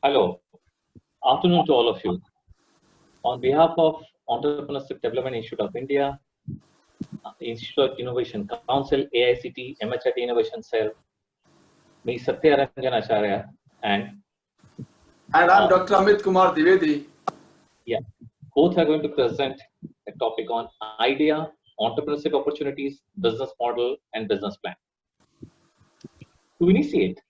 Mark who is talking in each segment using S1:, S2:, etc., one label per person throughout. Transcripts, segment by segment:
S1: Hello, afternoon to all of you. On behalf of Entrepreneurship Development Institute of India, Institute of Innovation Council, AICT, MHRD Innovation Cell, me Satya, Ranjan, Acharya, and
S2: I'm Dr. Amit Dwivedi.
S1: Yeah, both are going to present a topic on idea, entrepreneurship opportunities, business model, and business plan. To initiate,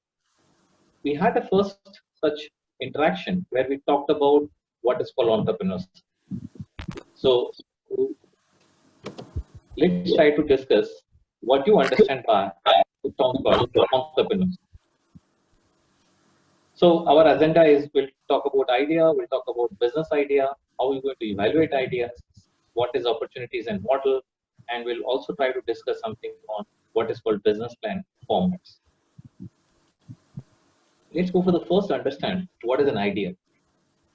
S1: we had a first such interaction where we talked about what is called entrepreneurs. So let's try to discuss what you understand by the term called entrepreneurs. So our agenda is we'll talk about idea, we'll talk about business idea, how we're going to evaluate ideas, what is opportunities and model, and we'll also try to discuss something on what is called business plan formats. Let's go for the first to understand what is an idea.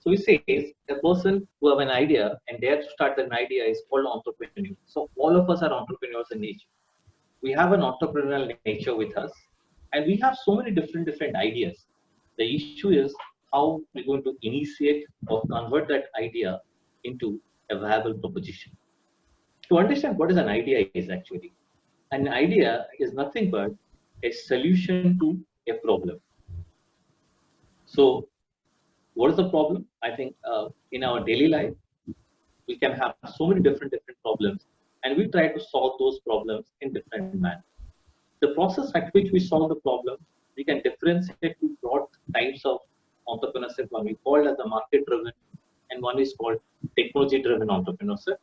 S1: So we say a person who have an idea and dare to start an idea is called entrepreneur. So all of us are entrepreneurs in nature. We have an entrepreneurial nature with us, and we have so many different ideas. The issue is how we're going to initiate or convert that idea into a viable proposition. To understand what is an idea is actually, an idea is nothing but a solution to a problem. So what is the problem? I think in our daily life, we can have so many different problems, and we try to solve those problems in different manners. The process at which we solve the problem, we can differentiate two broad types of entrepreneurship. One we call as the market-driven, and one is called technology-driven entrepreneurship.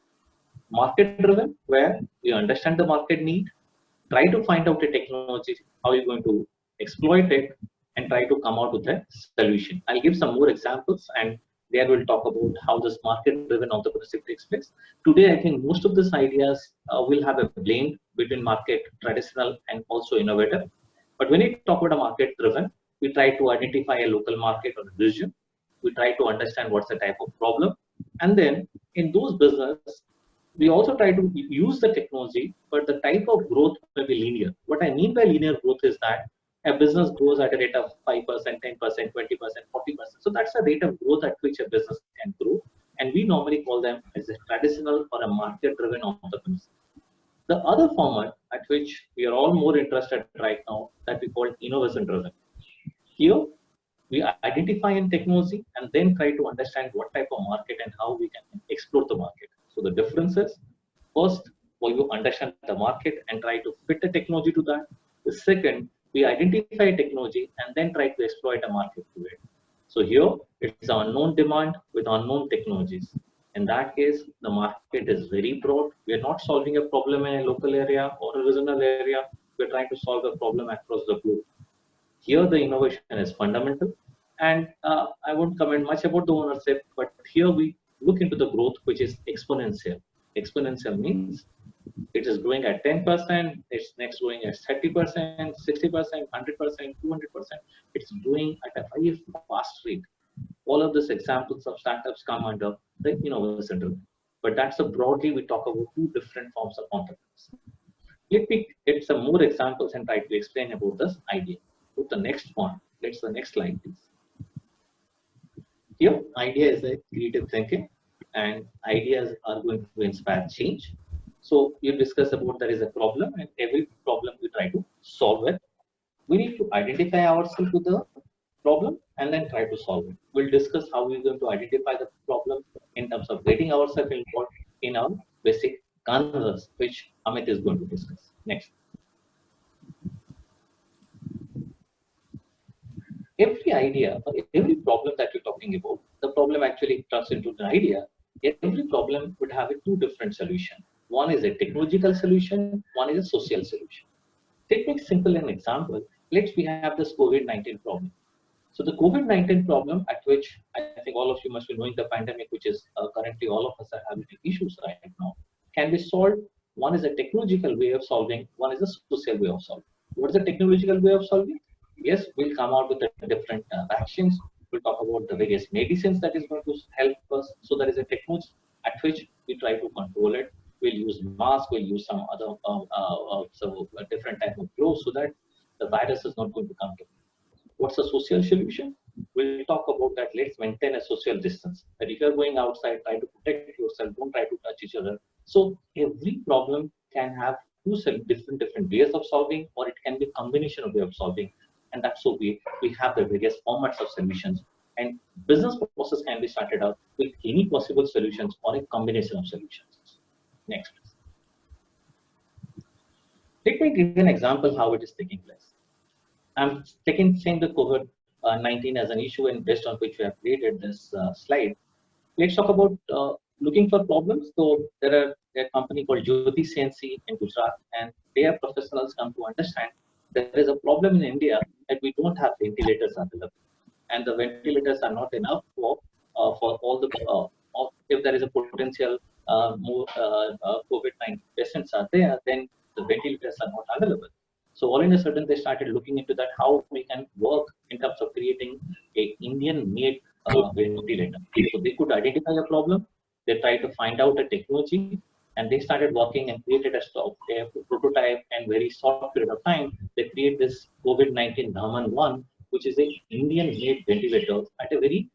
S1: Market-driven, where we understand the market need, try to find out a technology, how you're going to exploit it, and try to come out with a solution. I'll give some more examples, and there we'll talk about how this market-driven entrepreneurship takes place. Today, I think most of these ideas will have a blend between market, traditional, and also innovative. But when we talk about a market-driven, we try to identify a local market or a region. We try to understand what's the type of problem. And then in those businesses, we also try to use the technology, but the type of growth may be linear. What I mean by linear growth is that a business grows at a rate of 5%, 10%, 20%, 40%. So that's the rate of growth at which a business can grow. And we normally call them as a traditional or a market-driven entrepreneurs. The other format at which we are all more interested right now that we call innovation-driven. Here, we identify in technology and then try to understand what type of market and how we can explore the market. So the difference is, first, you understand the market and try to fit the technology to that. The second, we identify technology and then try to exploit a market to it. So here, it's unknown demand with unknown technologies. In that case, the market is very broad. We are not solving a problem in a local area or a regional area. We're trying to solve a problem across the globe. Here, the innovation is fundamental. And I won't comment much about the ownership, but here we look into the growth, which is exponential. Exponential means it is growing at 10%, it's next growing at 30%, 60%, 100%, 200%. It's growing at a very fast rate. All of these examples of startups come under the innovation driven. But that's broadly we talk about two different forms of entrepreneurs. Let me get some more examples and try to explain about this idea. Put the next one. Let's the next slide, please. Here, idea is a creative thinking, and ideas are going to inspire change. So you discuss about there is a problem, and every problem we try to solve it. We need to identify ourselves with the problem and then try to solve it. We'll discuss how we're going to identify the problem in terms of getting ourselves involved in our basic canvas, which Amit is going to discuss. Next. Every idea or every problem that you're talking about, the problem actually turns into an idea. Every problem would have two different solutions. One is a technological solution, one is a social solution. Take me simple an example. We have this COVID-19 problem. So the COVID-19 problem at which I think all of you must be knowing the pandemic, which is currently all of us are having issues right now, can be solved. One is a technological way of solving, one is a social way of solving. What is the technological way of solving? Yes, we'll come out with the different vaccines. We'll talk about the various medicines that is going to help us. So there is a technology at which we try to control it. We'll use masks, we'll use some other different type of clothes so that the virus is not going to come to us. What's the social solution? we'll talk about that. Let's maintain a social distance. That if you're going outside, try to protect yourself. Don't try to touch each other. So every problem can have two different ways of solving, or it can be a combination of way of solving. And that's so we have the various formats of solutions. And business process can be started out with any possible solutions or a combination of solutions. Next, please. Let me give an example how it is taking place. I'm saying the COVID-19 as an issue, and based on which we have created this slide. Let's talk about looking for problems. So there are a company called Jyoti CNC in Gujarat, and their professionals come to understand there is a problem in India that we don't have ventilators available, and the ventilators are not enough for all the if there is a potential more COVID-19 patients are there, then the ventilators are not available. So all in a sudden, they started looking into that how we can work in terms of creating a Indian-made ventilator. So they could identify a problem, they tried to find out a technology, and they started working and created a prototype. And very short period of time, they create this COVID-19 Brahman 1, which is a Indian-made ventilator. At a very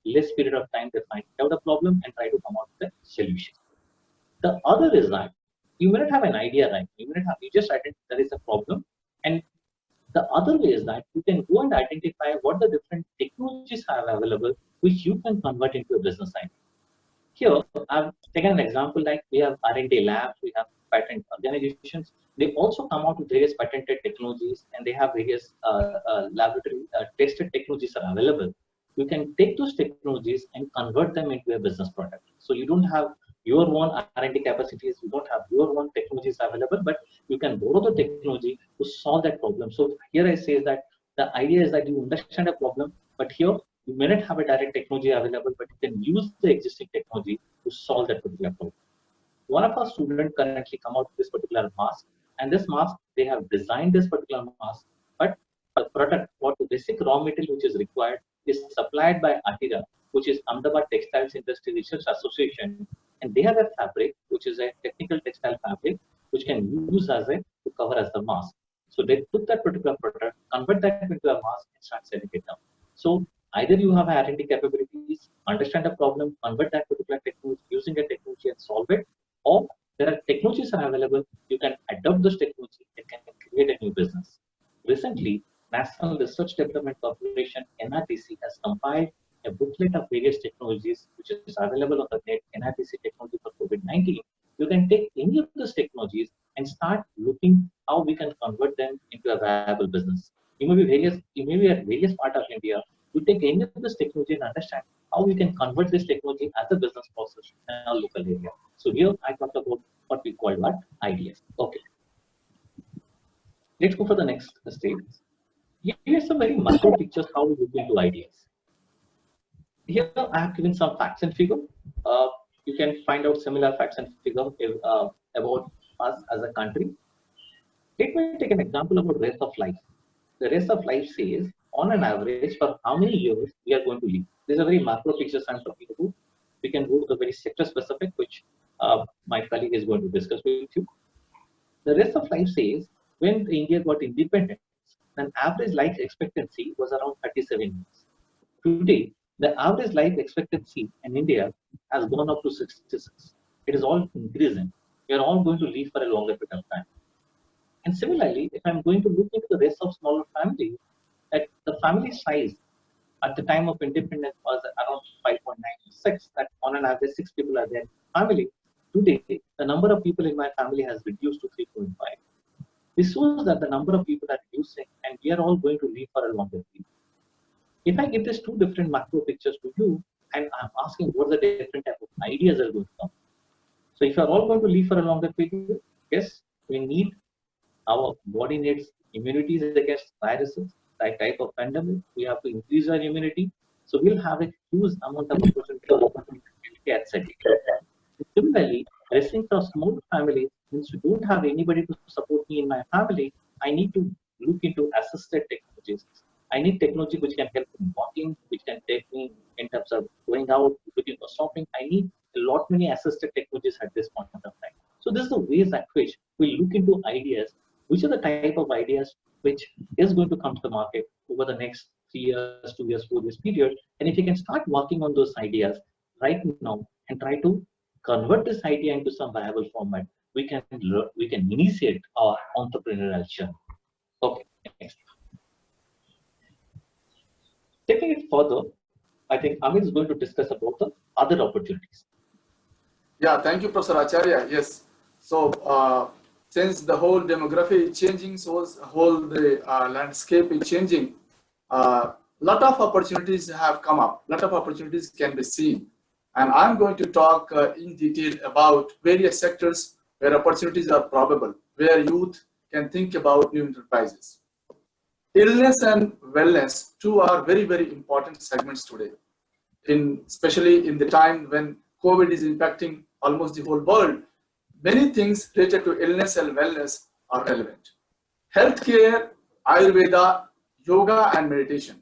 S1: less period of time, they find out a problem and try to come out with a solution. The other is that you may not have an idea, right? You just identify there is a problem, and the other way is that you can go and identify what the different technologies are available, which you can convert into a business idea. Here, I've taken an example like we have R&D labs, we have patent organizations. They also come out with various patented technologies, and they have various laboratory tested technologies are available. You can take those technologies and convert them into a business product. So you don't have your own R&D capacities, you don't have your own technologies available, but you can borrow the technology to solve that problem. So here I say that the idea is that you understand a problem, but here you may not have a direct technology available, but you can use the existing technology to solve that particular problem. One of our students currently come out with this particular mask, and this mask, they have designed this particular mask, but the product, what the basic raw material which is required is supplied by Acharya, which is Ahmedabad Textiles Industry Research Association, and they have a fabric, which is a technical textile fabric, which can use as a to cover as the mask. So they took that particular product, convert that into a mask, and start selling it down. So either you have R&D capabilities, understand the problem, convert that particular technology, using a technology and solve it, or there are technologies are available, you can adopt those technology and can create a new business. Recently, National Research Development Corporation (NRDC) has compiled a booklet of various technologies which is available on the net. NRDC technology for COVID-19. You can take any of those technologies and start looking how we can convert them into a viable business. You may be at various part of India. You take any of this technology and understand how we can convert this technology as a business process in our local area. So here I talked about what we call ideas. Okay, let's go for the next stage. Here's some very macro pictures how we look into ideas. Here I have given some facts and figure. You can find out similar facts and figure about us as a country. Let me take an example about race of life. The race of life says, on an average, for how many years we are going to live. These are very macro pictures I'm talking about. We can go to the very sector specific, which my colleague is going to discuss with you. The race of life says, when India got independence, an average life expectancy was around 37 years. Today, the average life expectancy in India has gone up to 66. It is all increasing. We are all going to live for a longer period of time. And similarly, if I'm going to look into the rest of smaller families, that the family size at the time of independence was around 5.96, that on an average 6 people are there in the family. Today, the number of people in my family has reduced to 3.5. This shows that the number of people are reducing and we are all going to live for a longer period. If I give these two different macro pictures to you, and I'm asking what the different type of ideas are going to come. So if you are all going to live for a longer period, yes, we need, our body needs immunities against viruses, that type of pandemic. We have to increase our immunity. So we'll have a huge amount of opportunity, etc. Similarly, raising for small families, since you don't have anybody to support me in my family, I need to look into assisted technologies. I need technology which can help me walking, which can take me in terms of going out, looking for shopping. I need a lot many assisted technologies at this point of time. So this is the ways at which we look into ideas, which are the type of ideas which is going to come to the market over the next 3 years, 2 years, 4 years period. And if you can start working on those ideas right now and try to convert this idea into some viable format, we can initiate our entrepreneurial journey. Okay, next. Taking it further, I think Amit is going to discuss about the other opportunities.
S2: Yeah, thank you, Professor Acharya. Yes. So, since the whole demography is changing, so the landscape is changing, lot of opportunities have come up. Lot of opportunities can be seen, and I'm going to talk in detail about various sectors where opportunities are probable, where youth can think about new enterprises. Illness and wellness, two are very, very important segments today, especially in the time when COVID is impacting almost the whole world. Many things related to illness and wellness are relevant. Healthcare, Ayurveda, yoga, and meditation.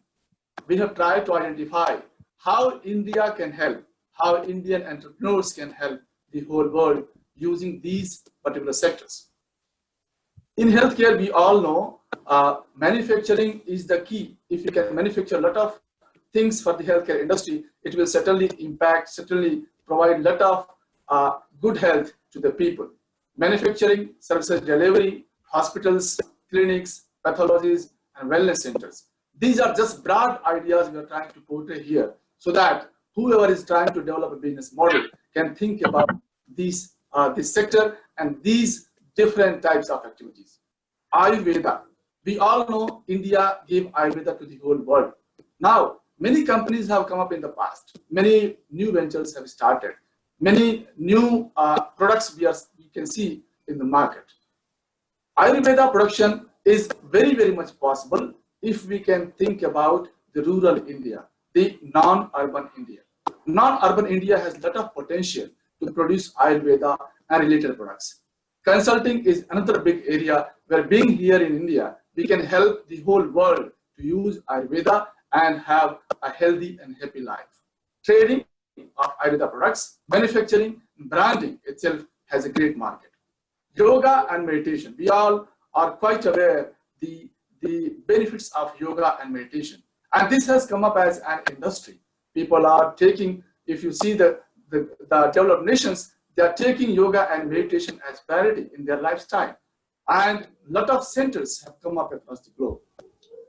S2: We have tried to identify how India can help, how Indian entrepreneurs can help the whole world using these particular sectors. In healthcare, we all know manufacturing is the key. If you can manufacture a lot of things for the healthcare industry, it will certainly impact, certainly provide a lot of good health to the people. Manufacturing, services delivery, hospitals, clinics, pathologies, and wellness centers. These are just broad ideas we are trying to portray here so that whoever is trying to develop a business model can think about this sector and these different types of activities. Ayurveda. We all know India gave Ayurveda to the whole world. Now, many companies have come up in the past. Many new ventures have started. Many new products we can see in the market. Ayurveda production is very, very much possible if we can think about the rural India, the non-urban India. Non-urban India has a lot of potential to produce Ayurveda and related products. Consulting is another big area where being here in India, we can help the whole world to use Ayurveda and have a healthy and happy life. Trading of Ayurveda products, manufacturing, branding itself has a great market. Yoga and meditation. We all are quite aware the benefits of yoga and meditation. And this has come up as an industry. People are taking, if you see the developed nations, they are taking yoga and meditation as priority in their lifestyle. And a lot of centers have come up across the globe.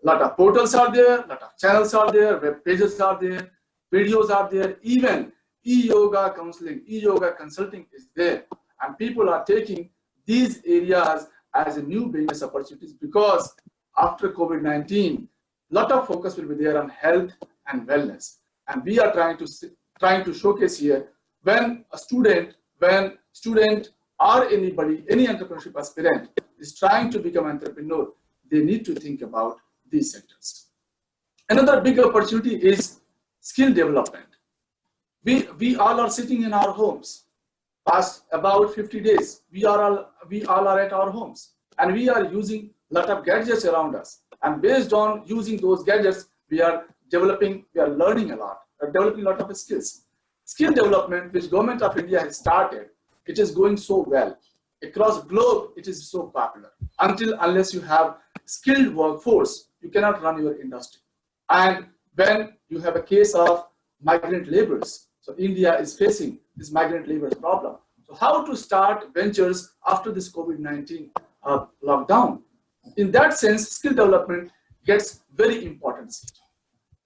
S2: A lot of portals are there, a lot of channels are there, web pages are there, videos are there, even e-yoga counseling, e-yoga consulting is there. And people are taking these areas as a new business opportunities because after COVID-19, a lot of focus will be there on health and wellness. And we are trying to showcase here when student or anybody, any entrepreneurship aspirant is trying to become an entrepreneur, they need to think about these sectors. Another big opportunity is skill development. We all are sitting in our homes. Past about 50 days, we all are at our homes and we are using a lot of gadgets around us. And based on using those gadgets, we are learning a lot, developing a lot of skills. Skill development, which Government of India has started, it is going so well. Across the globe, it is so popular. Unless you have skilled workforce, you cannot run your industry. And when you have a case of migrant laborers, so India is facing this migrant labor problem. So how to start ventures after this COVID-19 lockdown? In that sense, skill development gets very important.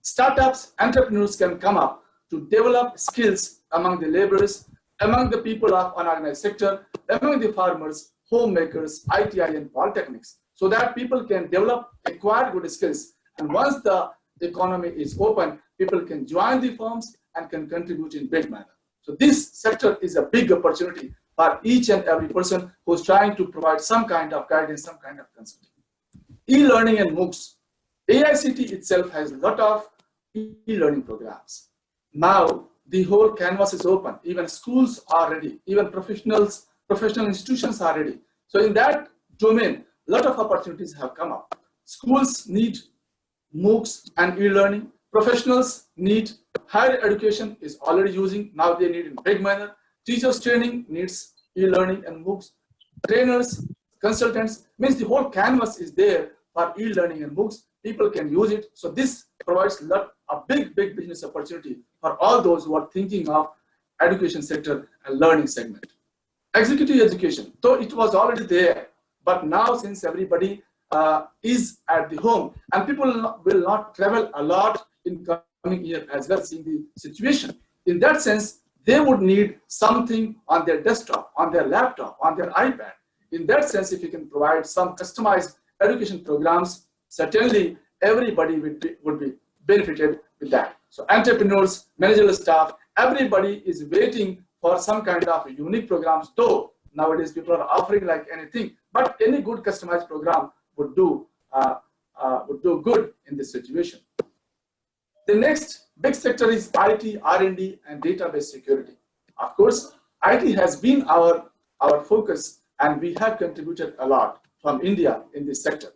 S2: Startups, entrepreneurs can come up to develop skills among the laborers, among the people of unorganized sector, among the farmers, homemakers, ITI and polytechnics, so that people can develop, acquire good skills. And once the economy is open, people can join the firms and can contribute in big manner. So this sector is a big opportunity for each and every person who's trying to provide some kind of guidance, some kind of consulting. E-learning and MOOCs. AICT itself has a lot of e-learning programs. Now, the whole canvas is open. Even schools are ready. Even professional institutions are ready. So in that domain, a lot of opportunities have come up. Schools need MOOCs and e-learning. Professionals need higher education is already using. Now they need in big manner. Teachers training needs e-learning and MOOCs. Trainers, consultants, means the whole canvas is there for e-learning and MOOCs. People can use it. So this provides a big business opportunity for all those who are thinking of education sector and learning segment. Executive education, though it was already there, but now since everybody is at the home and people will not travel a lot in coming year as well, seeing the situation. In that sense, they would need something on their desktop, on their laptop, on their iPad. In that sense, if you can provide some customized education programs, certainly everybody would be benefited with that. So entrepreneurs, managerial staff, everybody is waiting for some kind of unique programs, though nowadays people are offering like anything, but any good customized program would do good in this situation. The next big sector is IT, R&D, and database security. Of course, IT has been our focus, and we have contributed a lot from India in this sector.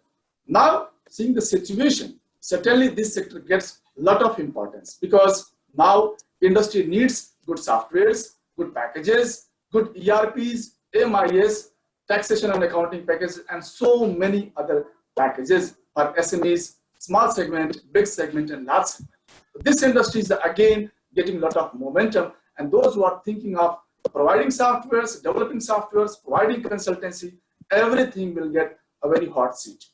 S2: Now, seeing the situation, certainly this sector gets a lot of importance because now industry needs good softwares, good packages, good ERPs, MIS, taxation and accounting packages, and so many other packages for SMEs, small segment, big segment, and large segment. This industry is again getting a lot of momentum, and those who are thinking of providing softwares, developing softwares, providing consultancy, everything will get a very hot seat.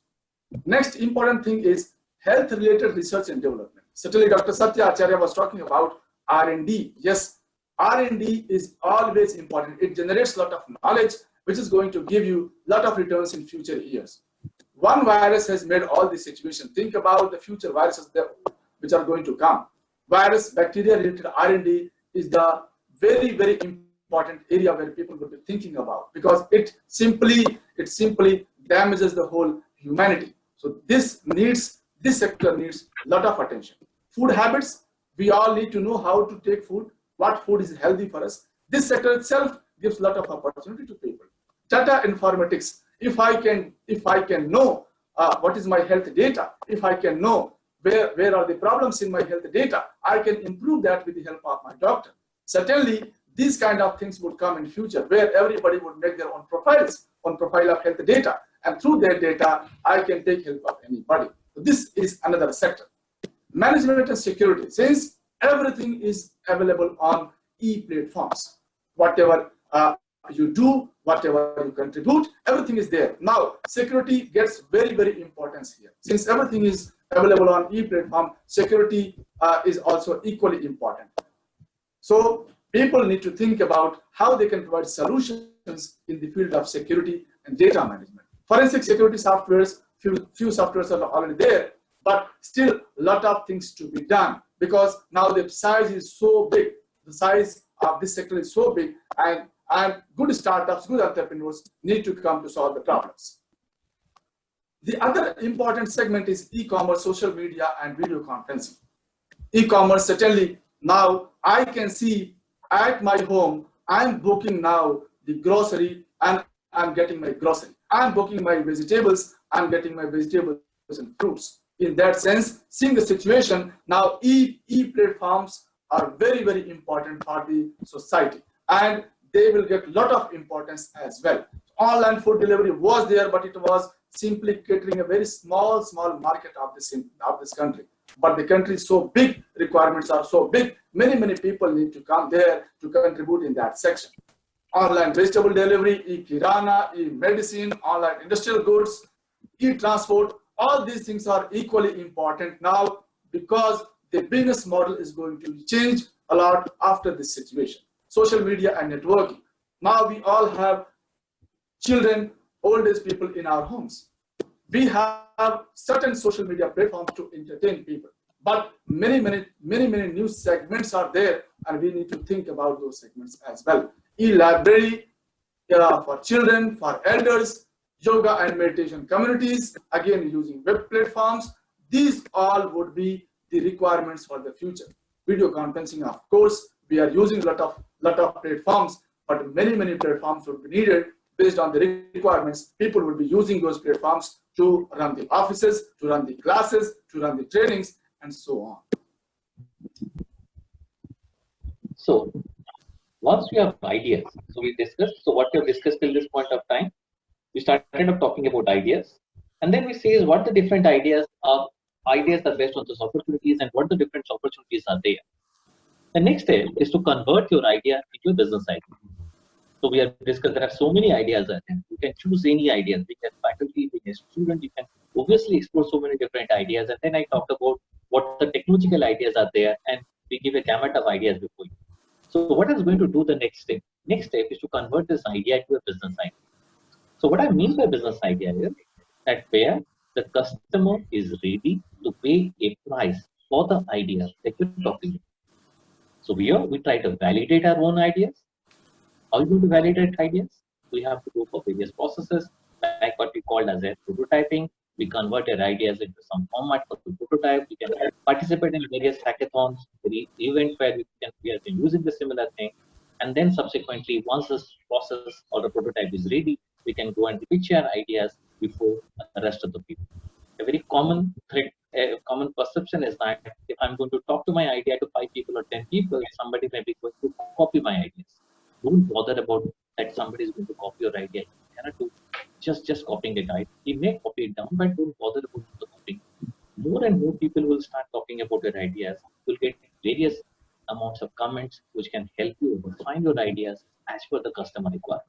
S2: Next important thing is health-related research and development. Certainly, Dr. Satya Acharya was talking about R&D. Yes, R&D is always important. It generates a lot of knowledge, which is going to give you a lot of returns in future years. One virus has made all this situation. Think about the future viruses which are going to come. Virus, bacteria-related R&D is the very important area where people will be thinking about because it simply damages the whole humanity. So this sector needs a lot of attention. Food habits, we all need to know how to take food, what food is healthy for us. This sector itself gives a lot of opportunity to people. Data informatics, if I can know what is my health data, if I can know where are the problems in my health data, I can improve that with the help of my doctor. Certainly, these kind of things would come in future where everybody would make their own profiles, on profile of health data, and through their data, I can take help of anybody. So this is another sector. Management and security, since everything is available on e-platforms, whatever you do, whatever you contribute, everything is there. Now, security gets very importance here. Since everything is available on e-platform, security is also equally important. So people need to think about how they can provide solutions in the field of security and data management. Forensic security softwares, few softwares are already there, but still a lot of things to be done because now the size is so big. The size of this sector is so big, and good startups, good entrepreneurs need to come to solve the problems. The other important segment is e-commerce, social media, and video conferencing. E-commerce, certainly now I can see at my home, I'm booking now the grocery and I'm getting my grocery. I'm booking my vegetables, I'm getting my vegetables and fruits. In that sense, seeing the situation, now e-platforms are very important for the society, and they will get a lot of importance as well. Online food delivery was there, but it was simply catering a very small market of this country. But the country is so big, requirements are so big, many people need to come there to contribute in that section. Online vegetable delivery, e-kirana, e-medicine, online industrial goods, e-transport, all these things are equally important now because the business model is going to change a lot after this situation. Social media and networking. Now we all have children, old age people in our homes. We have certain social media platforms to entertain people, but many new segments are there, and we need to think about those segments as well. E-library for children, for elders, yoga and meditation communities, again using web platforms. These all would be the requirements for the future. Video conferencing, of course, we are using a lot of platforms, but many platforms would be needed based on the requirements. People will be using those platforms to run the offices, to run the classes, to run the trainings, and so on.
S1: So once we have ideas, so we discussed, so what we have discussed till this point of time, we started up talking about ideas, and then we say is what the different ideas are ideas are based on those opportunities and what the different opportunities are there. The next step is to convert your idea into a business idea. So we have discussed there are so many ideas out there. You can choose any ideas. Being a faculty, being a student, you can obviously explore so many different ideas. And then I talked about what the technological ideas are there, and we give a gamut of ideas before you. So what is going to do the next step? Next step is to convert this idea into a business idea. So what I mean by business idea is that where the customer is ready to pay a price for the idea that you're talking about. So here we try to validate our own ideas. How are you going to validate ideas? We have to go for various processes, like what we called as a prototyping. We convert our ideas into some format for the prototype. We can participate in various hackathons, events where we have been using the similar thing. And then subsequently, once this process or the prototype is ready, we can go and pitch our ideas before the rest of the people. A very common thread, a common perception is that if I'm going to talk to my idea to 5 people or 10 people, somebody may be going to copy my ideas. Don't bother about that somebody is going to copy your idea. You cannot do just copying it. Right? He may copy it down, but don't bother about the copying. More and more people will start talking about your ideas. You'll get various amounts of comments which can help you refine your ideas as per the customer requirement.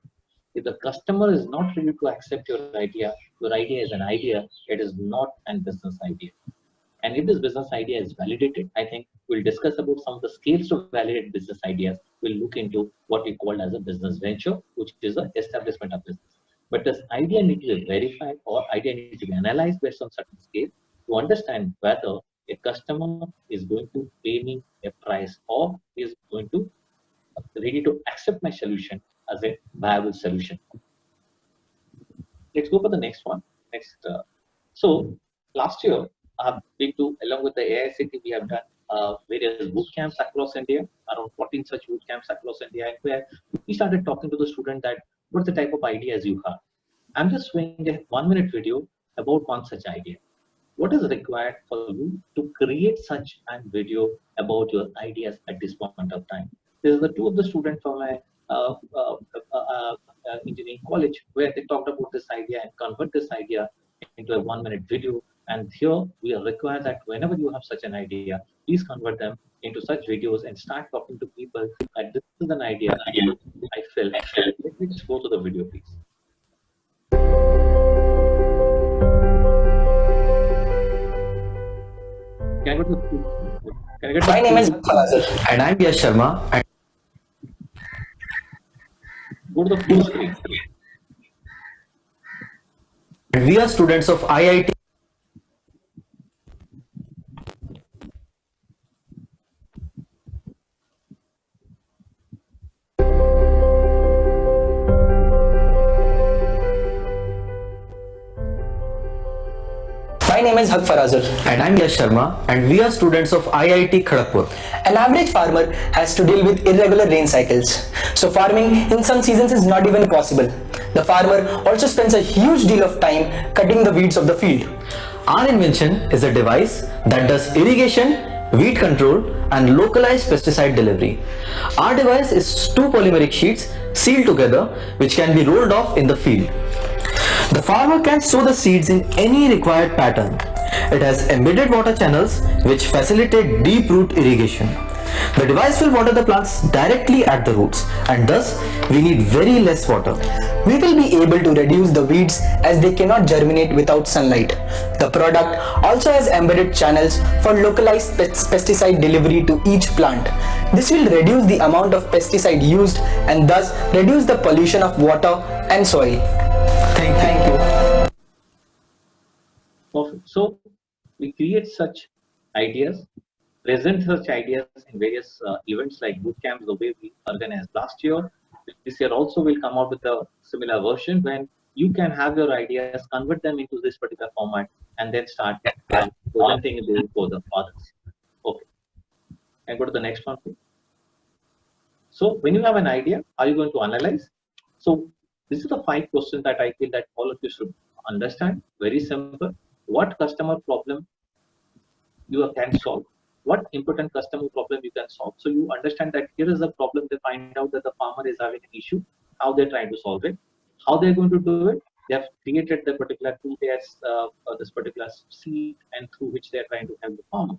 S1: If the customer is not ready to accept your idea is an idea, it is not a business idea. And if this business idea is validated, I think we'll discuss about some of the scales to validate business ideas. We'll look into what we call as a business venture, which is the establishment of business. But this idea needs to be verified or idea needs to be analyzed based on certain scale to understand whether a customer is going to pay me a price or is going to ready to accept my solution as a viable solution. Let's go for the next one. So last year, I've been to, along with the AICT, we have done various boot camps across India, around 14 such boot camps across India, and where we started talking to the student that what's the type of ideas you have. I'm just showing a 1-minute video about one such idea. What is required for you to create such a video about your ideas at this point of time? This is the two of the students from my engineering college where they talked about this idea and convert this idea into a 1-minute video. And here we are required that whenever you have such an idea, please convert them into such videos and start talking to people that this is an idea I felt. Let's go to the video, please. Can I go to the,
S3: My name is Fazil and I'm Yash Sharma. And
S1: go to the full screen.
S3: we are students of IIT. My name is Farazil and I'm Yash Sharma and we are students of IIT Kharagpur. An average farmer has to deal with irregular rain cycles. So farming in some seasons is not even possible. The farmer also spends a huge deal of time cutting the weeds of the field. Our invention is a device that does irrigation, weed control and localized pesticide delivery. Our device is 2 polymeric sheets sealed together which can be rolled off in the field. The farmer can sow the seeds in any required pattern. It has embedded water channels which facilitate deep root irrigation. The device will water the plants directly at the roots and thus we need very less water. We will be able to reduce the weeds as they cannot germinate without sunlight. The product also has embedded channels for localized pesticide delivery to each plant. This will reduce the amount of pesticide used and thus reduce the pollution of water and soil. Thank you.
S1: Perfect. So we create such ideas, present such ideas in various events like boot camps, the way we organized last year. This year also will come out with a similar version when you can have your ideas, convert them into this particular format, and then start presenting it for the others. Okay. And go to the next one, please. So when you have an idea, are you going to analyze? So this is the 5 questions that I feel that all of you should understand. Very simple. What customer problem you can solve? What important customer problem you can solve? So you understand that here is a problem. They find out that the farmer is having an issue. How they're trying to solve it? How they're going to do it? They have created the particular tool, this particular seat, and through which they are trying to help the farmer.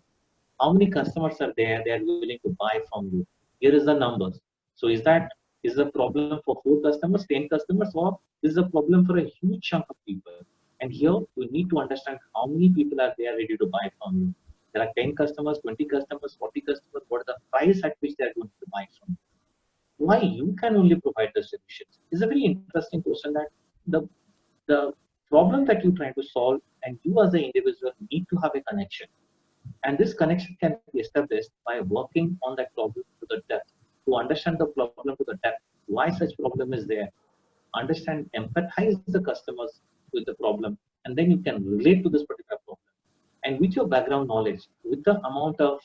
S1: How many customers are there? They are willing to buy from you. Here is the numbers. So is the problem for 4 customers, 10 customers, or is the problem for a huge chunk of people? And here we need to understand how many people are there ready to buy from you. There are 10 customers, 20 customers, 40 customers. What is the price at which they are going to buy from you? Why you can only provide the solutions? It's a very interesting question that the problem that you're trying to solve and you as an individual need to have a connection. And this connection can be established by working on that problem to the depth, to understand the problem to the depth, why such problem is there, understand, empathize the customers with the problem, and then you can relate to this particular problem. And with your background knowledge, with the amount of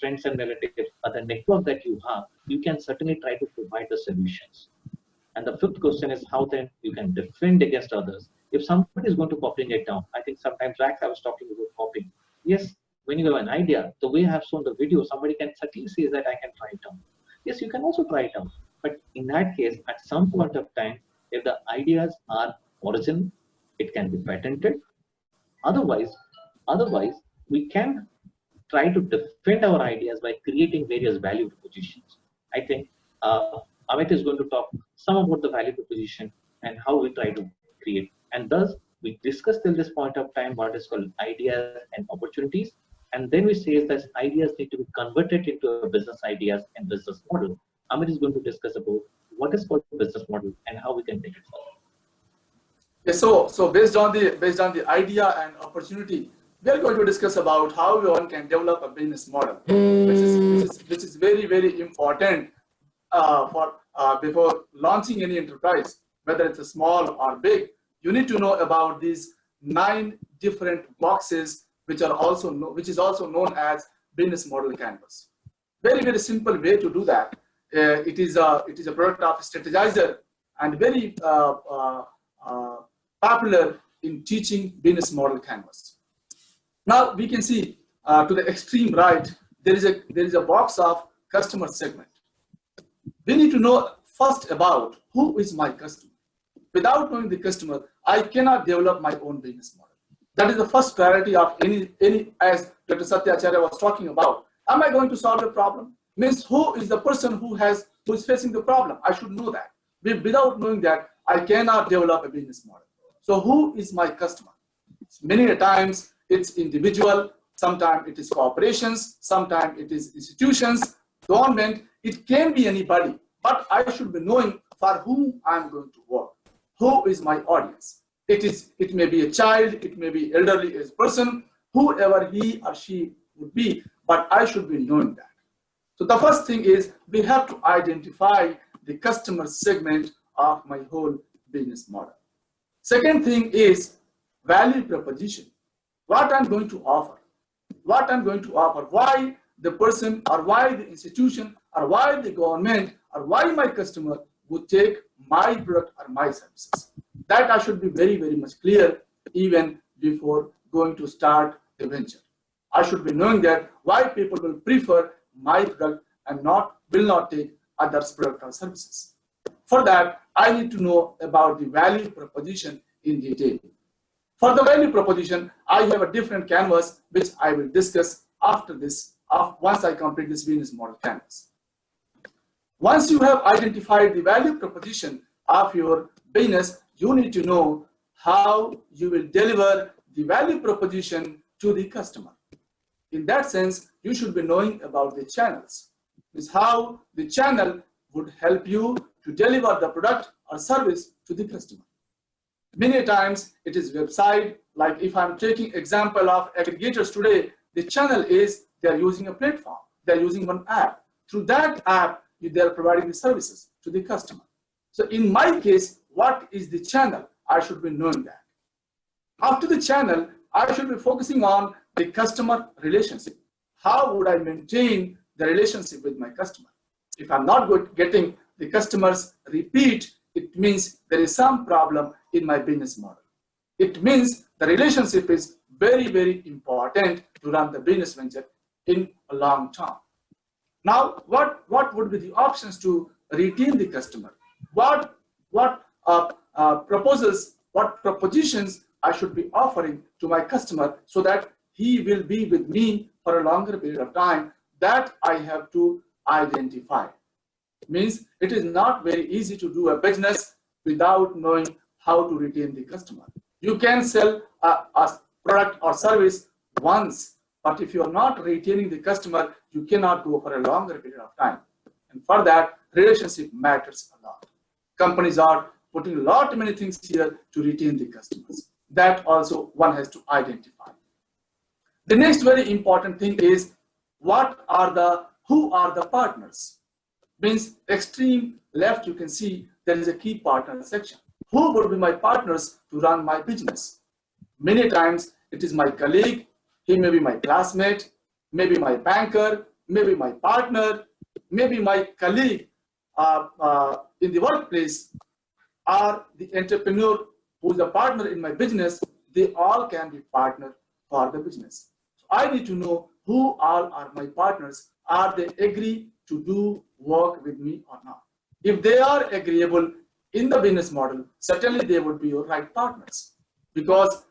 S1: friends and relatives, or the network that you have, you can certainly try to provide the solutions. And the fifth question is how then you can defend against others. If somebody is going to copying it down, I think sometimes back I was talking about copying. Yes, when you have an idea, the way I have shown the video, somebody can certainly say that I can try it down. Yes, you can also try it out. But in that case, at some point of time, if the ideas are original, it can be patented. Otherwise, we can try to defend our ideas by creating various value propositions. I think Amit is going to talk some about the value proposition and how we try to create. And thus, we discussed till this point of time what is called ideas and opportunities. And then we say that ideas need to be converted into a business ideas and business model. Amit is going to discuss about what is called business model and how we can take it forward.
S2: Yes, so based on the idea and opportunity, we are going to discuss about how one can develop a business model, which is very, very important before launching any enterprise, whether it's a small or big. You need to know about these 9 different boxes, which is also known as business model canvas. Very, very simple way to do that. It is a product of Strategizer and very popular in teaching business model canvas. Now we can see to the extreme right, there is a box of customer segment. We need to know first about who is my customer. Without knowing the customer, I cannot develop my own business model. That is the first priority of any as Dr. Satya Acharya was talking about. Am I going to solve a problem? Means who is the person who is facing the problem? I should know that. Without knowing that, I cannot develop a business model. So who is my customer? Many times it's individual, sometimes it is corporations, sometimes it is institutions, government, it can be anybody, but I should be knowing for whom I'm going to work. Who is my audience? It may be a child, it may be elderly age person, whoever he or she would be, but I should be knowing that. So the first thing is we have to identify the customer segment of my whole business model. Second thing is value proposition. What I'm going to offer. What I'm going to offer. Why the person or why the institution or why the government or why my customer would take my product or my services. That I should be very, very much clear even before going to start the venture. I should be knowing that why people will prefer my product and will not take others' product or services. For that, I need to know about the value proposition in detail. For the value proposition, I have a different canvas which I will discuss after this, once I complete this business model canvas. Once you have identified the value proposition of your business, you need to know how you will deliver the value proposition to the customer. In that sense, you should be knowing about the channels. Is how the channel would help you to deliver the product or service to the customer. Many times it is website, like if I'm taking example of aggregators today, the channel is they're using a platform, they're using one app. Through that app, they're providing the services to the customer. So in my case, what is the channel? I should be knowing that. After the channel, I should be focusing on the customer relationship. How would I maintain the relationship with my customer? If I'm not getting the customers repeat, it means there is some problem in my business model. It means the relationship is very, very important to run the business venture in a long term. Now, what would be the options to retain the customer? What proposals what propositions I should be offering to my customer so that he will be with me for a longer period of time, that I have to identify. Means it is not very easy to do a business without knowing how to retain the customer. You can sell a product or service once, but if you are not retaining the customer, you cannot go for a longer period of time. And for that, relationship matters a lot. Companies are putting many things here to retain the customers. That also one has to identify. The next very important thing is who are the partners? Means extreme left, you can see there is a key partner section. Who would be my partners to run my business? Many times it is my colleague, he may be my classmate, maybe my banker, maybe my partner, maybe my colleague in the workplace, or the entrepreneur who is a partner in my business. They all can be partner for the business. So I need to know who all are my partners. Are they agree to do work with me or not? If they are agreeable in the business model, certainly they would be your right partners, because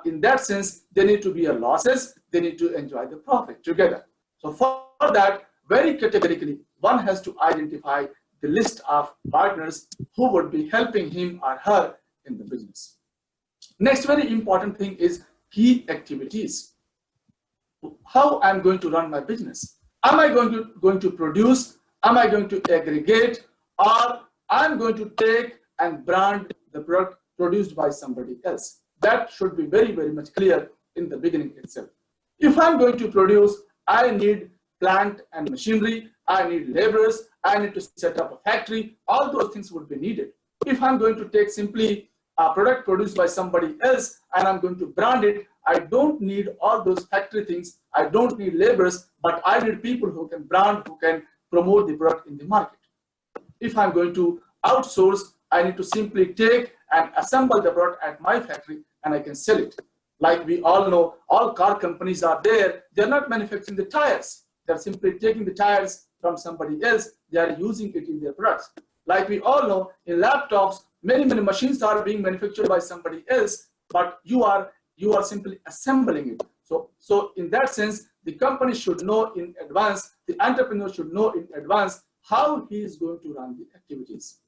S2: in that sense, they need to be a losses, they need to enjoy the profit together. So for that, very categorically, one has to identify the list of partners who would be helping him or her in the business. Next very important thing is key activities. How I'm going to run my business. Am I going to produce? Am I going to aggregate? Or I'm going to take and brand the product produced by somebody else? That should be very, very much clear in the beginning itself. If I'm going to produce, I need plant and machinery, I need laborers, I need to set up a factory. All those things would be needed. If I'm going to take simply a product produced by somebody else and I'm going to brand it, I don't need all those factory things. I don't need laborers, but I need people who can brand, who can promote the product in the market. If I'm going to outsource, I need to simply take and assemble the product at my factory and I can sell it. Like we all know, all car companies are there. They're not manufacturing the tires. They're simply taking the tires from somebody else. They are using it in their products. Like we all know, in laptops, many machines are being manufactured by somebody else, but you are simply assembling it. So in that sense, the company should know in advance, the entrepreneur should know in advance how he is going to run the activities.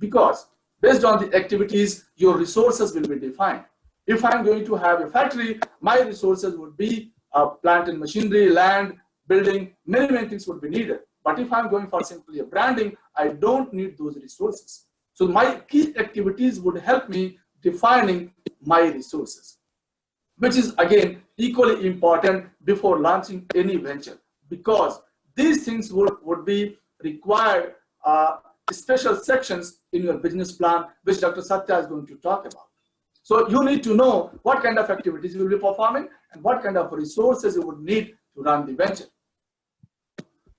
S2: Because based on the activities, your resources will be defined. If I'm going to have a factory, my resources would be plant and machinery, land, building, many things would be needed. But if I'm going for simply a branding, I don't need those resources. So my key activities would help me defining my resources, which is again equally important before launching any venture, because these things would be required special sections in your business plan, which Dr. Satya is going to talk about. So you need to know what kind of activities you will be performing and what kind of resources you would need to run the venture.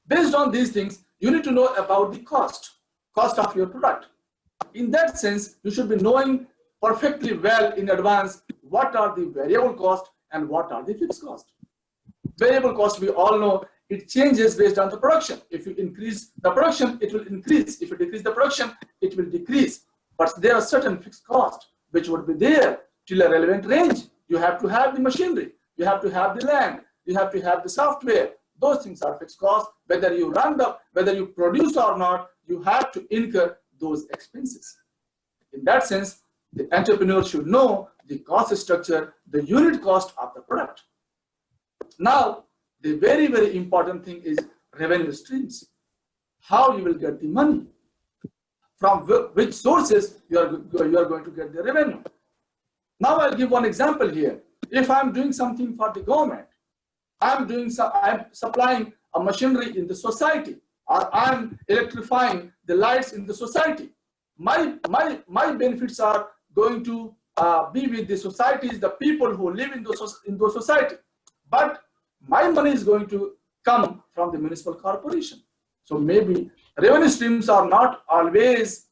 S2: Based on these things, you need to know about the cost of your product. In that sense, you should be knowing perfectly well in advance what are the variable cost and what are the fixed cost. Variable cost, we all know, it changes based on the production. If you increase the production, it will increase. If you decrease the production, it will decrease. But there are certain fixed costs which would be there till a relevant range. You have to have the machinery, you have to have the land, you have to have the software. Those things are fixed costs. Whether you whether you produce or not, you have to incur those expenses. In that sense, the entrepreneur should know the cost structure, the unit cost of the product. Now, the very, very important thing is revenue streams. How you will get the money, from which sources you are going to get the revenue. Now I'll give one example here. If I'm doing something for the government, I'm supplying a machinery in the society, or I'm electrifying the lights in the society. My benefits are going to be with the societies, the people who live in those society. But my money is going to come from the municipal corporation. So maybe revenue streams are not always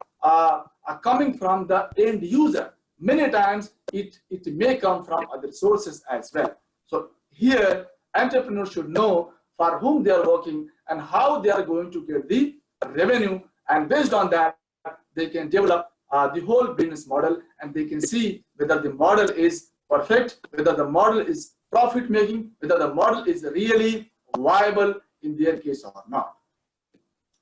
S2: coming from the end user. Many times it may come from other sources as well. So here, entrepreneurs should know for whom they are working and how they are going to get the revenue, and based on that, they can develop the whole business model, and they can see whether the model is perfect, whether the model is profit making, whether the model is really viable in their case or not.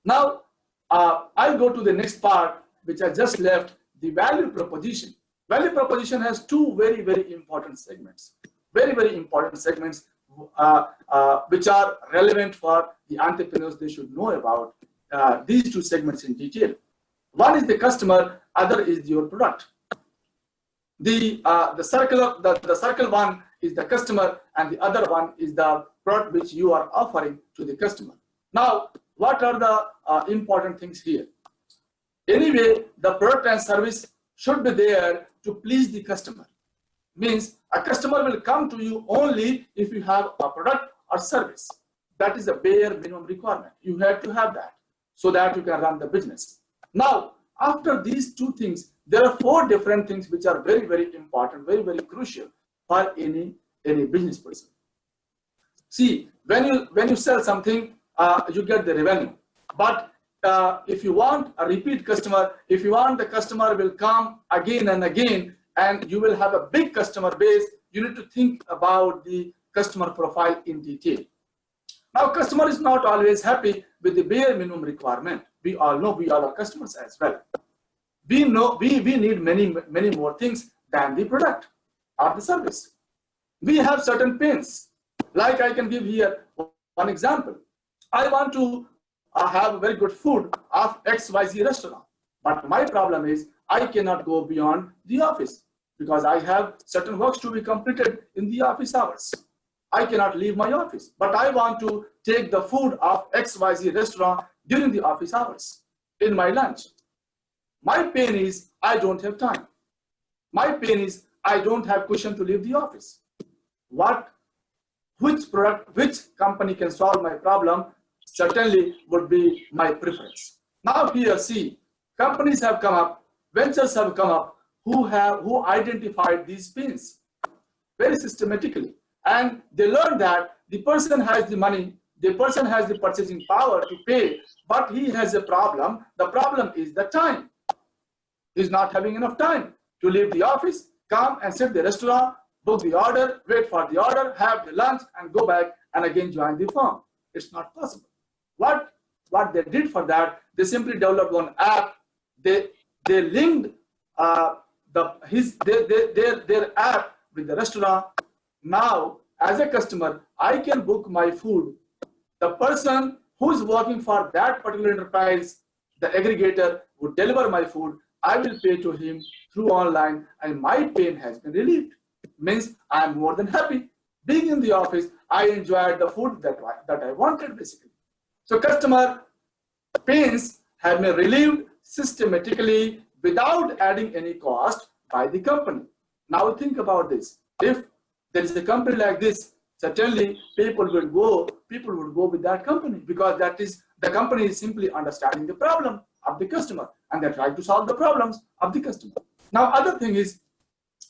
S2: Now, I'll go to the next part, which I just left, the value proposition. Value proposition has two very, very important segments. Very, very important segments which are relevant for the entrepreneurs. They should know about these two segments in detail. One is the customer, other is your product. The circle one is the customer, and the other one is the product which you are offering to the customer. Now, what are the important things here? Anyway, the product and service should be there to please the customer. Means a customer will come to you only if you have a product or service. That is a bare minimum requirement. You have to have that so that you can run the business. Now, after these two things, there are four different things which are very, very important, very, very crucial for any business person. See, when you sell something, you get the revenue. But if you want a repeat customer, if you want the customer will come again and again, and you will have a big customer base, you need to think about the customer profile in detail. Now, customer is not always happy with the bare minimum requirement. We all know, we all are customers as well. We know we need many more things than the product or the service. We have certain pains. Like I can give here one example. I want to have very good food of XYZ restaurant, but my problem is I cannot go beyond the office because I have certain works to be completed in the office hours. I cannot leave my office, but I want to take the food of XYZ restaurant during the office hours in my lunch. My pain is I don't have time. My pain is I don't have cushion to leave the office. Which product, which company can solve my problem certainly would be my preference. Now here, see, companies have come up, ventures have come up who identified these pains very systematically. And they learned that the person has the money, the person has the purchasing power to pay, but he has a problem. The problem is the time. He's not having enough time to leave the office, come and sit the restaurant, book the order, wait for the order, have the lunch, and go back and again join the firm. It's not possible. What they did for that, they simply developed one app. They linked their app with the restaurant. Now, as a customer, I can book my food. The person who is working for that particular enterprise, the aggregator, would deliver my food. I will pay to him through online, and my pain has been relieved. Means I am more than happy. Being in the office, I enjoyed the food that I wanted, basically. So customer pains have been relieved systematically without adding any cost by the company. Now think about this. If there is a company like this, certainly people would go with that company, because that is the company is simply understanding the problem of the customer and they try to solve the problems of the customer. Now, other thing is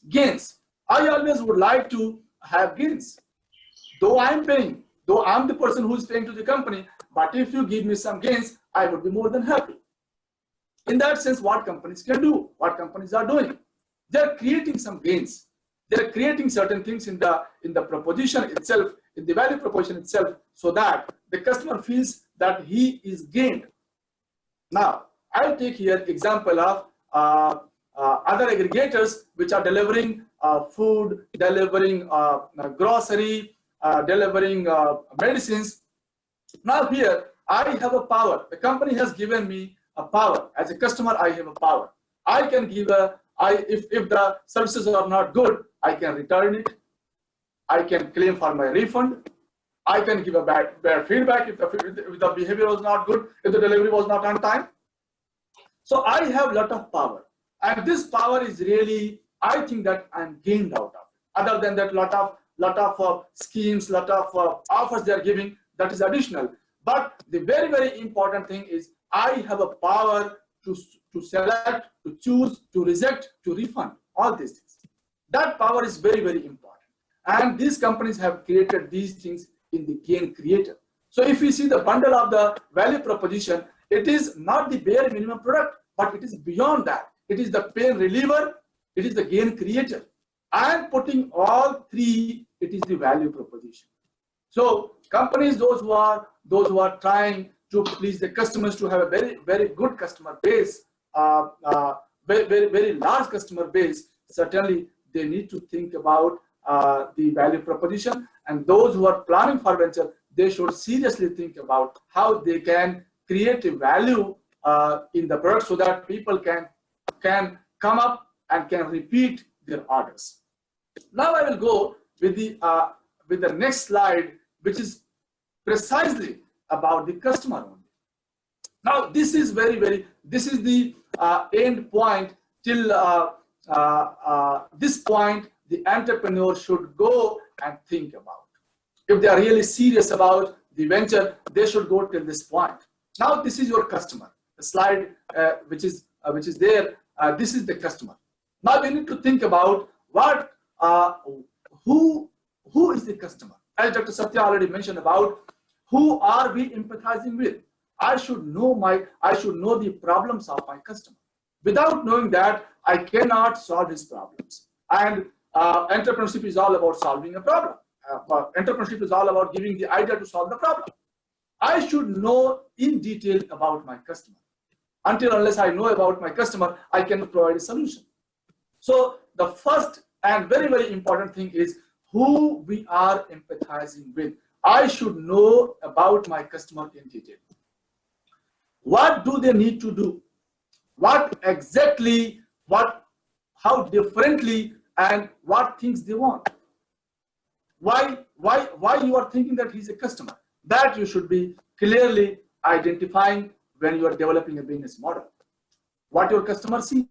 S2: gains. I always would like to have gains. Though I'm paying, though I'm the person who is paying to the company, but if you give me some gains, I would be more than happy. In that sense, what companies can do, what companies are doing, they're creating some gains. They're creating certain things in the proposition itself, in the value proposition itself, so that the customer feels that he is gained. Now, I'll take here example of other aggregators which are delivering food, delivering grocery, delivering medicines. Now here, I have a power. The company has given me a power. As a customer, I have a power. I can give if the services are not good, I can return it. I can claim for my refund. I can give a bad feedback if the behavior was not good, if the delivery was not on time. So I have a lot of power. And this power is really, I think that I'm gained out of it. Other than that, lot of schemes, lot of offers they are giving, that is additional. But the very, very important thing is I have a power to select, to choose, to reject, to refund, all these things. That power is very, very important. And these companies have created these things in the gain creator. So if you see the bundle of the value proposition, it is not the bare minimum product, but it is beyond that. It is the pain reliever, it is the gain creator. And putting all three, it is the value proposition. So companies, those who are trying to please the customers, to have a very good customer base, very large customer base, certainly they need to think about the value proposition. And those who are planning for venture, they should seriously think about how they can create a value in the product so that people can come up and can repeat their orders. Now I will go with the next slide, which is precisely about the customer only. Now this is this is the end point. Till this point, the entrepreneur should go and think about. If they are really serious about the venture, they should go till this point. Now this is your customer. The slide which is there. This is the customer. Now we need to think about what who is the customer. As Dr. Satya already mentioned about, who are we empathizing with? I should know the problems of my customer. Without knowing that, I cannot solve his problems. And entrepreneurship is all about solving a problem. Entrepreneurship is all about giving the idea to solve the problem. I should know in detail about my customer. Until unless I know about my customer, I can provide a solution. So the first and very important thing is who we are empathizing with. I should know about my customer in detail. What do they need to do? What exactly, how differently, and what things they want? Why you are thinking that he's a customer? That you should be clearly identifying when you are developing a business model. What your customer sees,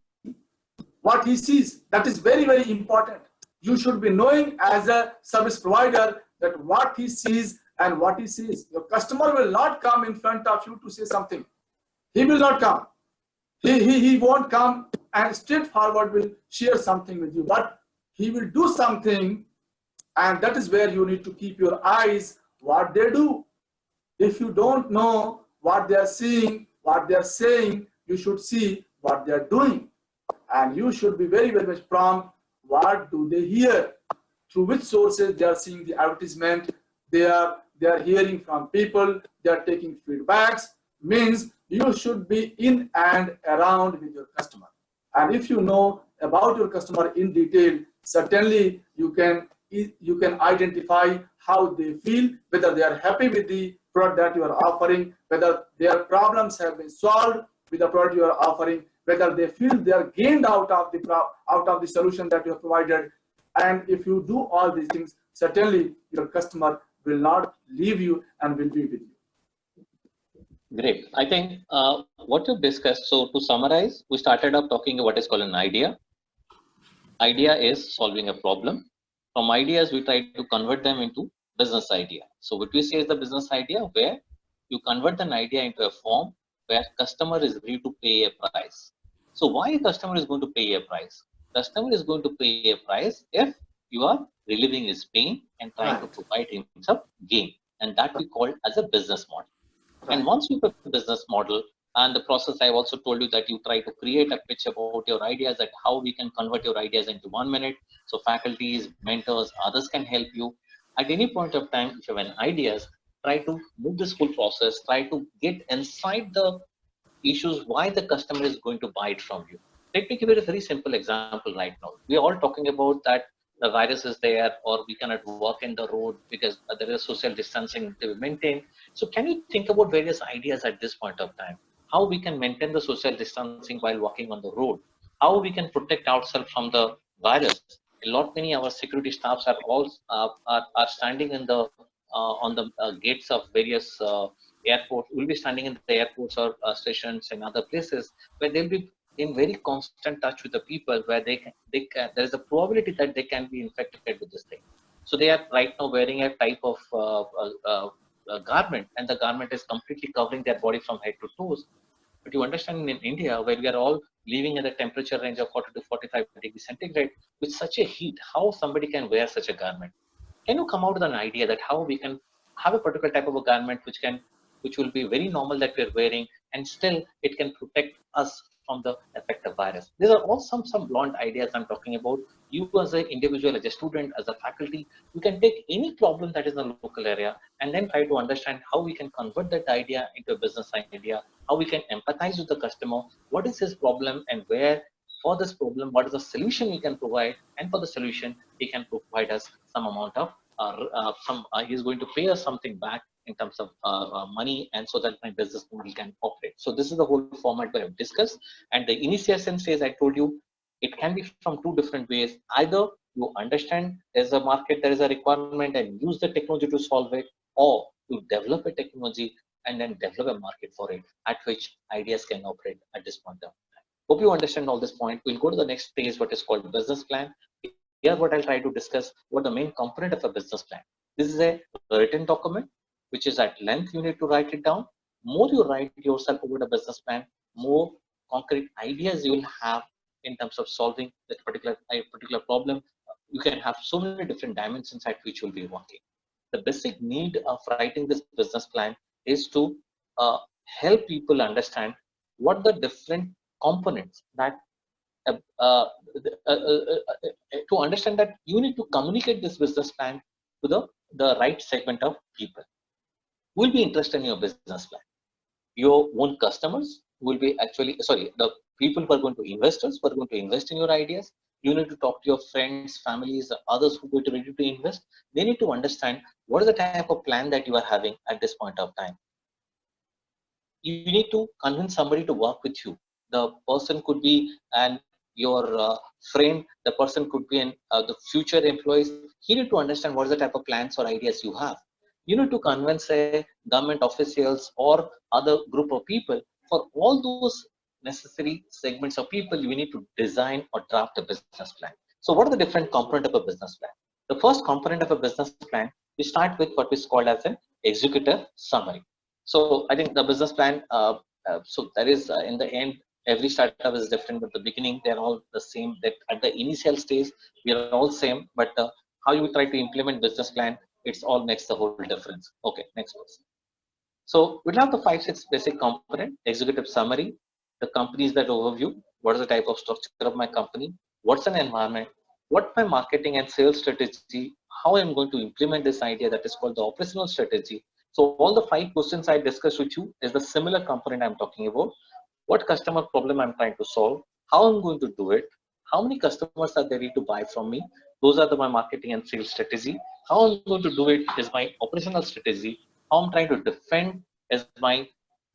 S2: what he sees, that is very important. You should be knowing as a service provider that what he sees and what he sees. Your customer will not come in front of you to say something. He will not come. He won't come and straightforward will share something with you, but he will do something, and that is where you need to keep your eyes what they do. If you don't know what they are seeing, what they are saying, you should see what they are doing. And you should be very much prompt. What do they hear? Through which sources they are seeing the advertisement? They are hearing from people. They are taking feedbacks. Means you should be in and around with your customer. And if you know about your customer in detail, certainly you can identify how they feel, whether they are happy with the product that you are offering, whether their problems have been solved with the product you are offering, whether they feel they are gained out of the solution that you have provided. And if you do all these things, certainly your customer will not leave you and will be with you.
S1: Great. I think what you've discussed, so to summarize, we started up talking about what is called an idea. Idea is solving a problem. From ideas, we try to convert them into business idea. So what we say is the business idea where you convert an idea into a form where customer is ready to pay a price. So why a customer is going to pay a price? Customer is going to pay a price if you are relieving his pain and trying to provide him some gain. And that we call as a business model. And once you have a business model and the process, I've also told you that you try to create a pitch about your ideas, that how we can convert your ideas into 1 minute. So faculties, mentors, others can help you. At any point of time, if you have an ideas, try to move this whole process, try to get inside the issues why the customer is going to buy it from you. Let me give you a very simple example right now. We are all talking about that the virus is there, or we cannot walk in the road because there is social distancing to be maintained. So can you think about various ideas at this point of time? How we can maintain the social distancing while walking on the road? How we can protect ourselves from the virus? Many our security staffs are all are standing in the on the gates of various airports. Will be standing in the airports or stations and other places where they'll be in very constant touch with the people, where there is a probability that they can be infected with this thing. So they are right now wearing a type of garment, and the garment is completely covering their body from head to toes. But you understand, in India, where we are all living at a temperature range of 40 to 45 degrees centigrade, with such a heat, how somebody can wear such a garment? Can you come out with an idea that how we can have a particular type of a garment which will be very normal that we're wearing, and still it can protect us from the effect of virus. These are all some blunt ideas I'm talking about. You as an individual, as a student, as a faculty, you can take any problem that is in the local area and then try to understand how we can convert that idea into a business idea, how we can empathize with the customer, what is his problem, and where for this problem, what is the solution we can provide, and for the solution, he can provide us some amount of he's going to pay us something back in terms of money, and so that my business model can operate. So this is the whole format we have discussed. And the initiation stage, I told you, it can be from two different ways. Either you understand there's a market, there is a requirement, and use the technology to solve it, or you develop a technology and then develop a market for it, at which ideas can operate at this point of time. Hope you understand all this point. We'll go to the next phase, what is called business plan. Here, what I'll try to discuss, what the main component of a business plan. This is a written document, which is at length. You need to write it down. More you write yourself over the business plan, more concrete ideas you will have in terms of solving that particular problem. You can have so many different dimensions at which you'll be working. The basic need of writing this business plan is to help people understand what the different components that uh, uh, to understand that you need to communicate this business plan to the right segment of people who will be interested in your business plan. Your own customers will be the people who are going to investors who are going to invest in your ideas. You need to talk to your friends, families, others who are going to ready to invest. They need to understand what is the type of plan that you are having at this point of time. You need to convince somebody to work with you. The person could be your friend. The person could be the future employees. You need to understand what is the type of plans or ideas you have. You need to convince government officials or other group of people. For all those necessary segments of people, you need to design or draft a business plan. So what are the different components of a business plan? The first component of a business plan, we start with what is called as an executive summary. So I think the business plan, so that is in the end, every startup is different, but the beginning, they're all the same. That at the initial stage, we are all same, but how you try to implement business plan, it's all makes the whole difference. Okay, next one. So we'll have the 5-6 basic component: executive summary, the company's that overview, what is the type of structure of my company, what's an environment, what my marketing and sales strategy, how I'm going to implement this idea, that is called the operational strategy. So all the 5 questions I discussed with you is the similar component I'm talking about. What customer problem I'm trying to solve, how I'm going to do it, how many customers are ready to buy from me. Those are my marketing and sales strategy. How I'm going to do it is my operational strategy. How I'm trying to defend is my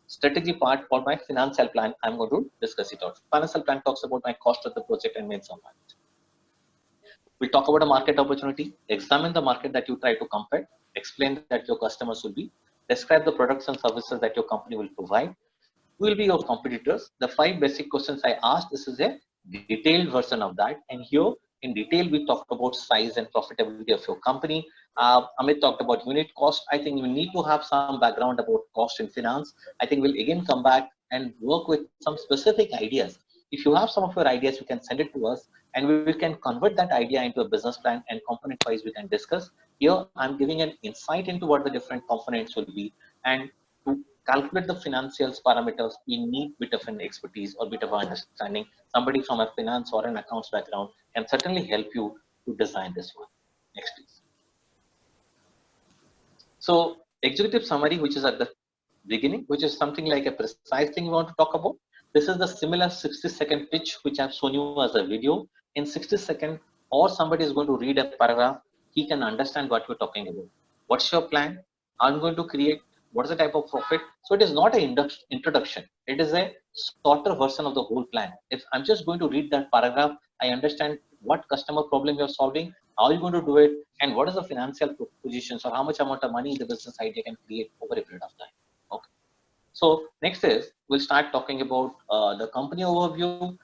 S1: strategy part, or my financial plan. I'm going to discuss it out. Financial plan talks about my cost of the project and means of it. We'll talk about a market opportunity, examine the market that you try to compete, explain that your customers will be, describe the products and services that your company will provide, who will be your competitors. The 5 basic questions I asked, this is a detailed version of that. And here in detail, we talked about size and profitability of your company. Amit talked about unit cost. I think you need to have some background about cost in finance. I think we'll again come back and work with some specific ideas. If you have some of your ideas, you can send it to us and we can convert that idea into a business plan, and component wise we can discuss. Here I'm giving an insight into what the different components will be, and to calculate the financials parameters, we need bit of an expertise or bit of understanding. Somebody from a finance or an accounts background can certainly help you to design this one. Next, please. So executive summary, which is at the beginning, which is something like a precise thing we want to talk about. This is the similar 60-second pitch, which I've shown you as a video. In 60 seconds, or somebody is going to read a paragraph, he can understand what we're talking about. What's your plan? I'm going to create, what is the type of profit? So it is not an introduction. It is a shorter version of the whole plan. If I'm just going to read that paragraph, I understand what customer problem you're solving, how are you going to do it, and what is the financial positions, or how much amount of money the business idea can create over a period of time. Okay. So next is, we'll start talking about the company overview.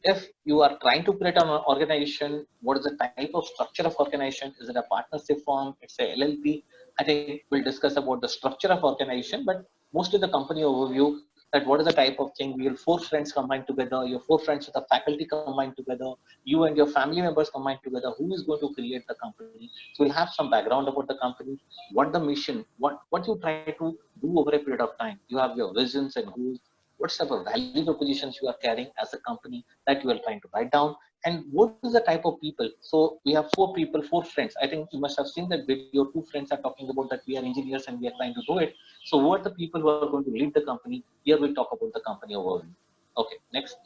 S1: If you are trying to create an organization, what is the type of structure of organization? Is it a partnership form? It's a LLP. I think we'll discuss about the structure of organization, but mostly the company overview, that what is the type of thing. We will 4 friends combined together, your 4 friends with the faculty combined together, you and your family members combined together. Who is going to create the company? So we'll have some background about the company, what the mission, what you try to do over a period of time. You have your visions and goals, what type of value propositions you are carrying as a company that you are trying to write down, and what is the type of people. So we have four people, four friends. I think you must have seen that video. Two friends are talking about that we are engineers and we are trying to do it. So who are the people who are going to lead the company? Here we'll talk about the company overview. Okay, next.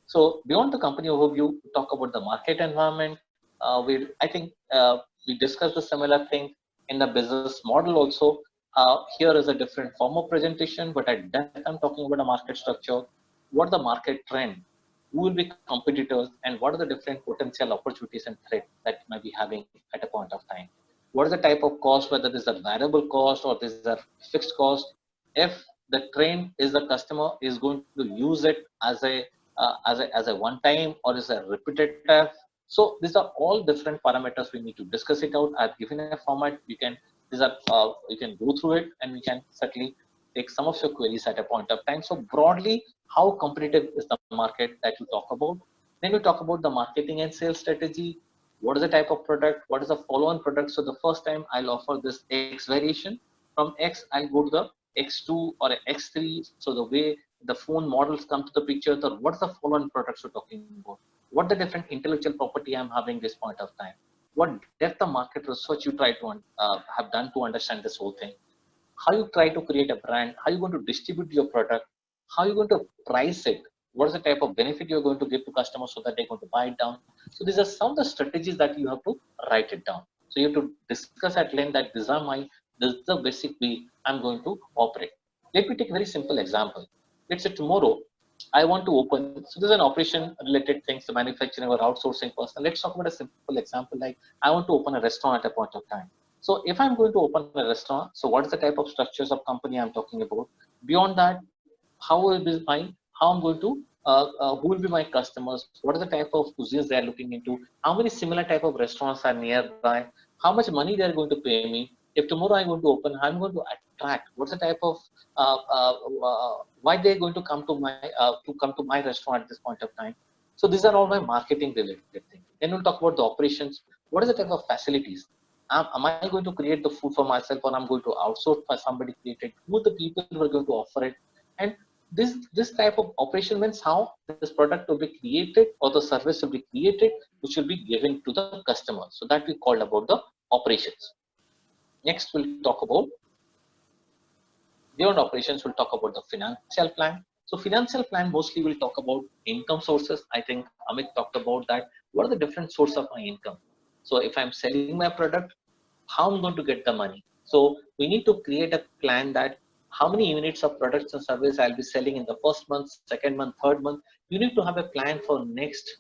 S1: So beyond the company overview, we talk about the market environment. I think we discussed the similar thing in the business model also. Here is a different form of presentation, but at that I'm talking about a market structure. What are the market trend? Who will be competitors, and what are the different potential opportunities and threats that you might be having at a point of time? What is the type of cost, whether this is a variable cost or this is a fixed cost? If the trend is the customer is going to use it as a one time or as a repetitive. So these are all different parameters we need to discuss it out. I've given a format. You can go through it and we can certainly take some of your queries at a point of time. So broadly, how competitive is the market that you talk about? Then we talk about the marketing and sales strategy. What is the type of product? What is the follow-on product? So the first time I'll offer this X variation. From X, I'll go to the X2 or X3. So the way the phone models come to the picture, what's the follow-on products we're talking about? What the different intellectual property I'm having this point of time? What depth of market research you try to have done to understand this whole thing? How you try to create a brand? How you going to distribute your product? How you going to price it? What is the type of benefit you're going to give to customers so that they're going to buy it down? So these are some of the strategies that you have to write it down. So you have to discuss at length that this is the basic way I'm going to operate. Let me take a very simple example. Let's say tomorrow I want to open, so there's an operation related things to manufacturing or outsourcing person. Let's talk about a simple example like I want to open a restaurant at a point of time. So if I'm going to open a restaurant, so what is the type of structures of company I'm talking about? Beyond that, how I'm going to who will be my customers? What are the type of cuisines they are looking into? How many similar type of restaurants are nearby? How much money they are going to pay me? If tomorrow I'm going to open, I'm going to attract. What's the type of why they're going to come to my restaurant at this point of time? So these are all my marketing related things. Then we'll talk about the operations. What is the type of facilities? Am I going to create the food for myself, or I'm going to outsource for somebody created? Who are the people who are going to offer it? And this type of operation means how this product will be created or the service will be created, which will be given to the customer. So that we called about the operations. Next, we'll talk about beyond operations. We'll talk about the financial plan. So financial plan mostly will talk about income sources. I think Amit talked about that. What are the different sources of my income? So if I'm selling my product, how I'm going to get the money? So we need to create a plan that how many units of products and service I'll be selling in the first month, second month, third month. You need to have a plan for next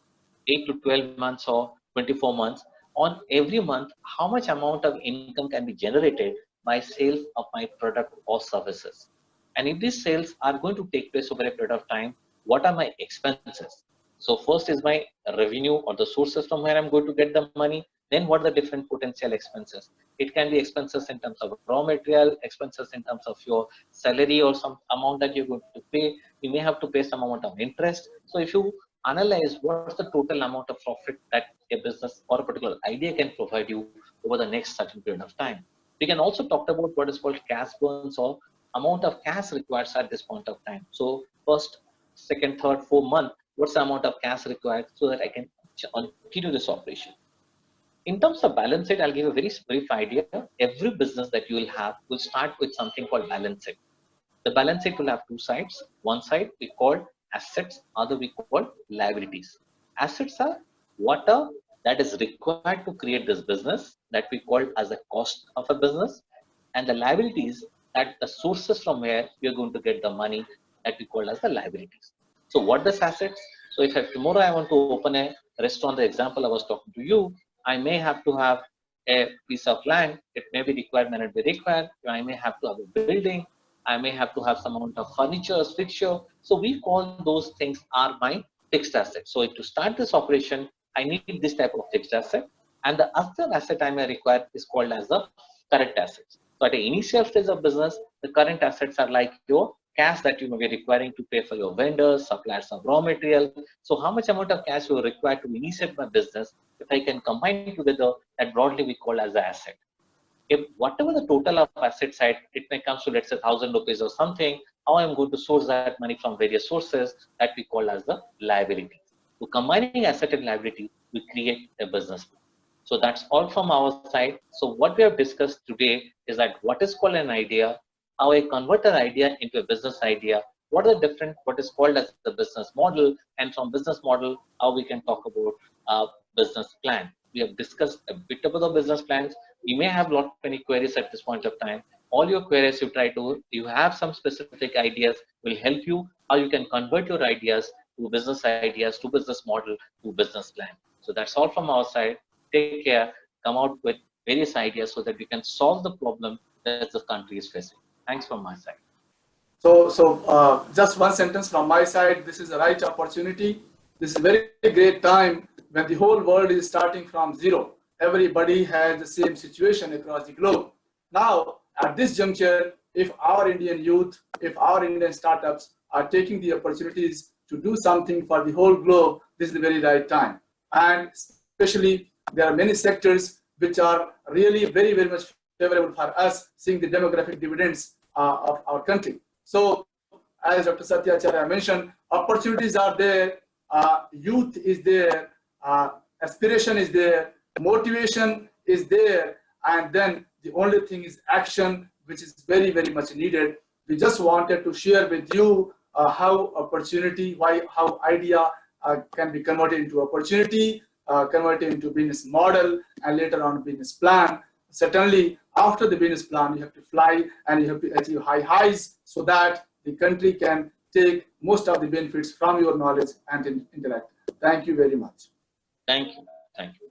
S1: 8 to 12 months or 24 months. On every month, how much amount of income can be generated by sales of my product or services? And if these sales are going to take place over a period of time, what are my expenses? So first is my revenue or the sources from where I'm going to get the money. Then what are the different potential expenses? It can be expenses in terms of raw material, expenses in terms of your salary or some amount that you're going to pay. You may have to pay some amount of interest. So if you analyze what's the total amount of profit that a business or a particular idea can provide you over the next certain period of time. We can also talk about what is called cash burns or amount of cash required at this point of time. So first, second, third, fourth month, what's the amount of cash required so that I can continue this operation. In terms of balance sheet, I'll give a very brief idea. Every business that you will have will start with something called balance sheet. The balance sheet will have two sides. One side we call assets, other we call liabilities. Assets are what that is required to create this business that we call as a cost of a business, and the liabilities that the sources from where we are going to get the money that we call as the liabilities. So what does assets? So if tomorrow I want to open a restaurant, the example I was talking to you, I may have to have a piece of land. It may be required, may not be required. I may have to have a building. I may have to have some amount of furniture, fixture. So we call those things are my fixed assets. So to start this operation, I need this type of fixed asset. And the other asset I may require is called as the current assets. So at the initial stage of business, the current assets are like your cash that you may be requiring to pay for your vendors, suppliers of raw material. So how much amount of cash you require to initiate my business, if I can combine together, that broadly we call as the asset. If whatever the total of asset side, it may come to let's say 1,000 rupees or something, how I'm going to source that money from various sources that we call as the liability. So combining asset and liability, we create a business plan. So that's all from our side. So what we have discussed today is that what is called an idea, how I convert an idea into a business idea, what are the different, what is called as the business model, and from business model, how we can talk about business plan. We have discussed a bit about the business plans. You may have lot many queries at this point of time. All your queries you have some specific ideas will help you how you can convert your ideas to business ideas, to business model, to business plan. So that's all from our side. Take care, come out with various ideas so that we can solve the problem that the country is facing. Thanks from my side.
S2: So, just one sentence from my side. This is the right opportunity. This is a very great time when the whole world is starting from zero. Everybody has the same situation across the globe. Now, at this juncture, if our Indian youth, if our Indian startups are taking the opportunities to do something for the whole globe, this is the very right time. And especially, there are many sectors which are really very, very much favorable for us, seeing the demographic dividends of our country. So, as Dr. Satya Acharya mentioned, opportunities are there, youth is there, aspiration is there, motivation is there, and then the only thing is action, which is very, very much needed. We just wanted to share with you how opportunity, how idea can be converted into opportunity, converted into business model, and later on business plan. Certainly, after the business plan, you have to fly and you have to achieve high highs so that the country can take most of the benefits from your knowledge and intellect. Thank you very much.
S1: Thank you. Thank you.